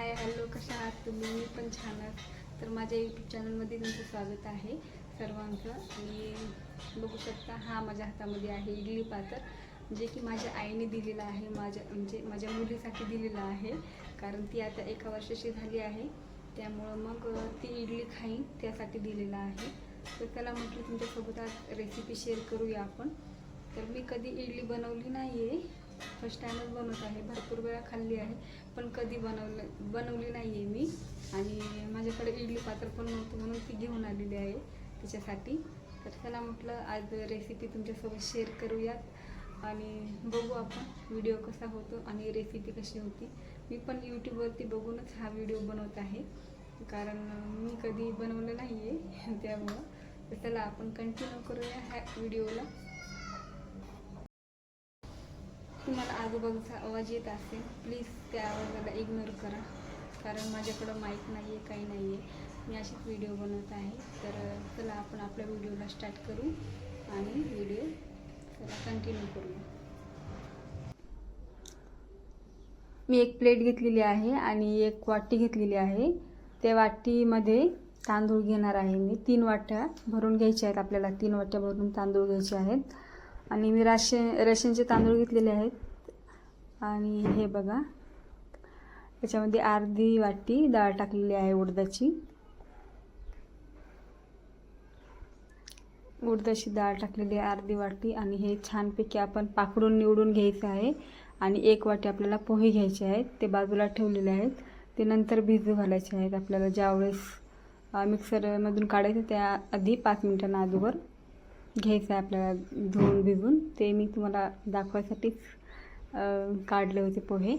Hi hello, कशा आहात तुम्ही? मी पण छान आहात. तर माझ्या यूट्यूब चॅनलमध्ये तुमचं स्वागत आहे सर्वांचं. आणि बघू शकता, हा माझ्या हातामध्ये आहे इडली पात्र, जे की माझ्या आईने दिलेलं आहे, माझ्या मुलीसाठी दिलेलं आहे. कारण ती आता 1 वर्षाची झाली आहे, त्यामुळं मग ती इडली खाईन त्यासाठी दिलेलं आहे. तर त्याला म्हटलं तुमच्यासोबत आज रेसिपी शेअर करूया आपण. तर मी कधी इडली बनवली नाही आहे, फर्स्ट टाईमच बनवत आहे. भरपूर वेळा खाल्ली आहे, पण कधी बनवली नाही आहे मी. आणि माझ्याकडे इडली पात्र पण नव्हतं, म्हणून ती घेऊन आलेली आहे तिच्यासाठी. तर चला म्हटलं आज रेसिपी तुमच्यासोबत शेअर करूयात आणि बघू आपण व्हिडिओ कसा होतो आणि रेसिपी कशी होती. मी पण यूट्यूबवरती बघूनच हा व्हिडिओ बनवत आहे, कारण मी कधी बनवलं नाही आहे त्यामुळं. तर चला आपण कंटिन्यू करूया ह्या व्हिडिओला. तुम्हाला आजूबाजूचा आवाज येत असेल, प्लीज त्या आवाजाला इग्नोर करा, कारण माझ्याकडं माईक नाही आहे, काही नाही आहे. मी अशीच व्हिडिओ बनवत आहे. तर चला आपण आपल्या व्हिडिओला स्टार्ट करू आणि व्हिडिओ चला कंटिन्यू करूया. मी एक प्लेट घेतलेली आहे आणि एक वाटी घेतलेली आहे. त्या वाटीमध्ये तांदूळ घेणार आहे मी. 3 वाट्या भरून घ्यायच्या आहेत आपल्याला. 3 वाट्या भरून तांदूळ घ्यायचे आहेत. आणि मी रेशनचे तांदूळ घेतलेले आहेत. आणि हे बघा, त्याच्यामध्ये अर्धी वाटी डाळ टाकलेली आहे उडदाची. उडदाची डाळ टाकलेली आहे अर्धी वाटी. आणि हे छानपैकी आपण पाकडून निवडून घ्यायचं आहे. आणि 1 वाटी आपल्याला पोहे घ्यायचे आहेत, ते बाजूला ठेवलेले आहेत. ते नंतर भिजू घालायचे आहेत आपल्याला. ज्यावेळेस मिक्सरमधून काढायचं त्या आधी 5 मिनिटांना अगोदर घ्यायचं आहे आपल्याला, धुवून भिजून. ते मी तुम्हाला दाखवायसाठीच काढले होते पोहे.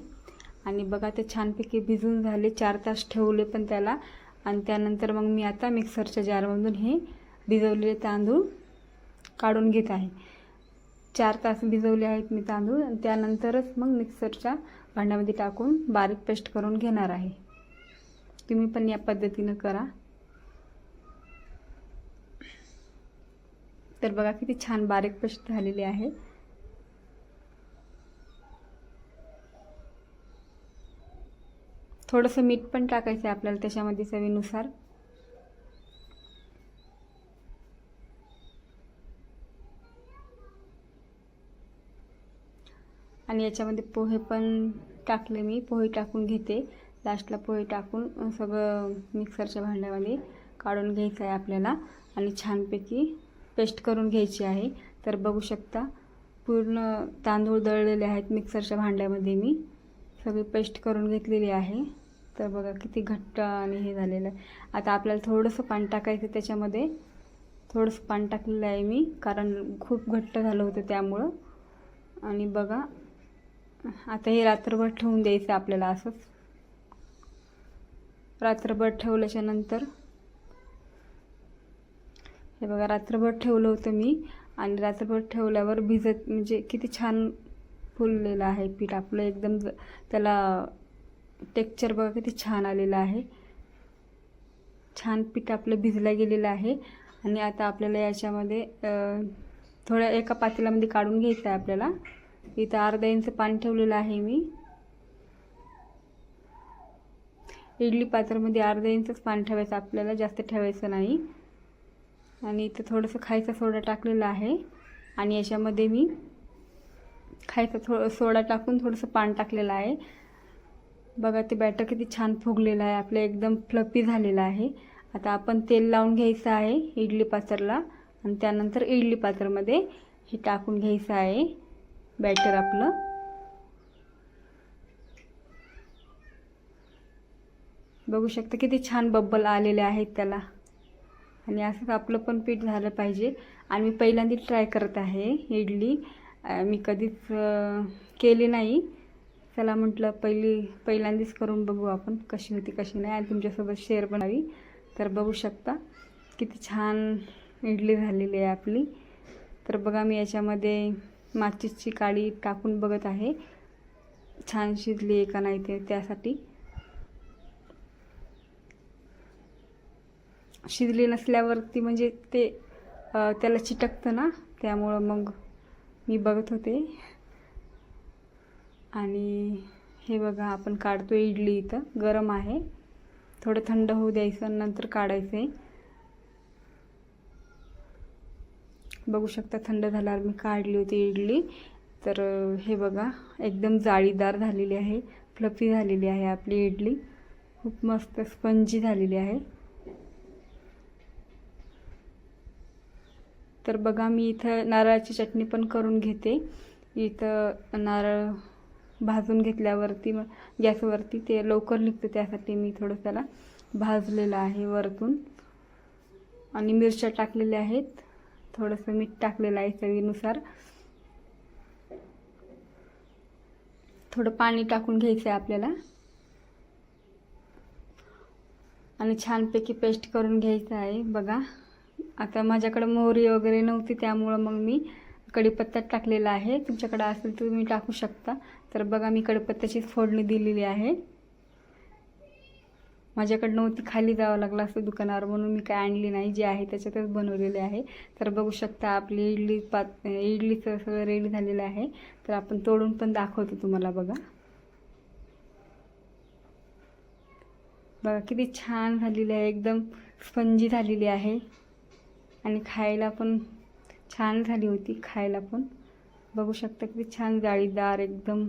आणि बघा, ते छानपैकी भिजून झाले. 4 तास ठेवले पण त्याला. आणि त्यानंतर मग मी आता मिक्सरच्या जारमधून हे भिजवलेले तांदूळ काढून घेत आहे. 4 तास भिजवले आहेत मी तांदूळ. आणि त्यानंतरच मग मिक्सरच्या भांड्यामध्ये टाकून बारीक पेस्ट करून घेणार आहे. तुम्ही पण या पद्धतीनं करा. तर बघा किती छान बारीक पेस्ट झालेली आहे. थोडंसं मीठ पण टाकायचं आहे आपल्याला त्याच्यामध्ये चवीनुसार. आणि याच्यामध्ये पोहे पण टाकले मी. पोहे टाकून घेते लास्टला. पोहे टाकून सगळं मिक्सरच्या भांड्यामध्ये काढून घ्यायचं आहे आपल्याला. आणि छानपैकी पेस्ट करून घ्यायची आहे. तर बघू शकता, पूर्ण तांदूळ दळलेले आहेत मिक्सरच्या भांड्यामध्ये मी. सगळी पेस्ट करून घेतलेली आहे. तर बघा किती घट्ट आणि हे झालेलं आहे. आता आपल्याला थोडंसं पाणी टाकायचं त्याच्यामध्ये. थोडंसं पाणी टाकलेलं आहे मी, कारण खूप घट्ट झालं होतं त्यामुळं. आणि बघा, आता हे रात्रभर ठेवून द्यायचं आपल्याला. असंच रात्रभर ठेवल्याच्या नंतर हे बघा, रात्रभर ठेवलं होतं मी. आणि रात्रभर ठेवल्यावर भिजत म्हणजे किती छान फुललेलं आहे पीठ आपलं. एकदम त्याला टेक्स्चर बघा किती छान आलेलं आहे. छान पीठ आपलं भिजलं गेलेलं आहे. आणि आता आपल्याला याच्यामध्ये थोड्या एका पातेल्यामध्ये काढून घ्यायचं आहे आपल्याला. इथं अर्धा इंच पाणी ठेवलेलं आहे मी. इडली पात्रामध्ये अर्धा इंचच पाणी ठेवायचं आपल्याला, जास्त ठेवायचं नाही. आणि इथं थोडंसं खायचा सोडा टाकलेला आहे. आणि याच्यामध्ये मी खायचा सोडा टाकून थोडंसं पाणी टाकलेलं आहे. बघा, ते बॅटर किती छान फुगलेलं आहे आपलं, एकदम फ्लफी झालेलं आहे. आता आपण तेल लावून घ्यायचं आहे इडली पात्राला. आणि त्यानंतर इडली पात्रामध्ये हे टाकून घ्यायचं आहे बॅटर आपलं. बघू शकता किती छान बब्बल आलेले आहेत त्याला. आणि असंच आपलं पण पीठ झालं पाहिजे. आणि मी पहिल्यांदा ट्राय करत आहे इडली. मी कधीच केली नाही. चला म्हटलं पहिल्यांदाच करून बघू आपण कशी होती कशी नाही, आणि तुमच्यासोबत शेअर बनावी. तर बघू शकता किती छान इडली झालेली आहे आपली. तर बघा, मी याच्यामध्ये माचीसची काडी टाकून बघत आहे छान शिजली आहे का नाही ते. त्यासाठी शिजली नसल्यावरती म्हणजे ते त्याला चिटकतं ना, त्यामुळं मग मी बघत होते. आणि हे बघा आपण काढतो इडली, इथं गरम आहे, थोडं थंड होऊ द्यायचं नंतर काढायचं आहे. बघू शकता थंड झाल्यावर मी काढली होती इडली. तर हे बघा एकदम जाळीदार झालेली आहे, फ्लफी झालेली आहे आपली इडली, खूप मस्त स्पंजी झालेली आहे. तर बघा मी इथं नारळाची चटणी पण करून घेते. इथं नारळ भाजून घेतल्यावरती गॅसवरती ते लवकर निघतं, त्यासाठी मी थोडं त्याला भाजलेलं आहे वरतून. आणि मिरच्या टाकलेल्या आहेत, थोडंसं मीठ टाकलेलं आहे चवीनुसार. थोडं पाणी टाकून घ्यायचं आहे आपल्याला आणि छानपैकी पेस्ट करून घ्यायचं आहे. बघा आता माझ्याकडे मोहरी वगैरे नव्हती, त्यामुळं मग मी कढीपत्ता टाकलेला आहे. तुमच्याकडे असेल तर तुम्ही टाकू शकता. तर बघा मी कढीपत्त्याची फोडणी दिलेली आहे. माझ्याकडे नव्हती, खाली जावं लागलं असं दुकानावर, म्हणून मी काय आणली नाही, जे आहे त्याच्यातच बनवलेले आहे. तर बघू शकता आपली इडलीचं सगळं रेडी झालेलं आहे. तर आपण तोडून पण दाखवतो तुम्हाला. बघा बघा किती छान झालेली आहे, एकदम स्पंजी झालेली आहे आणि खायला पण छान झाली होती. खायला पण बघू शकता किती छान जाळीदार एकदम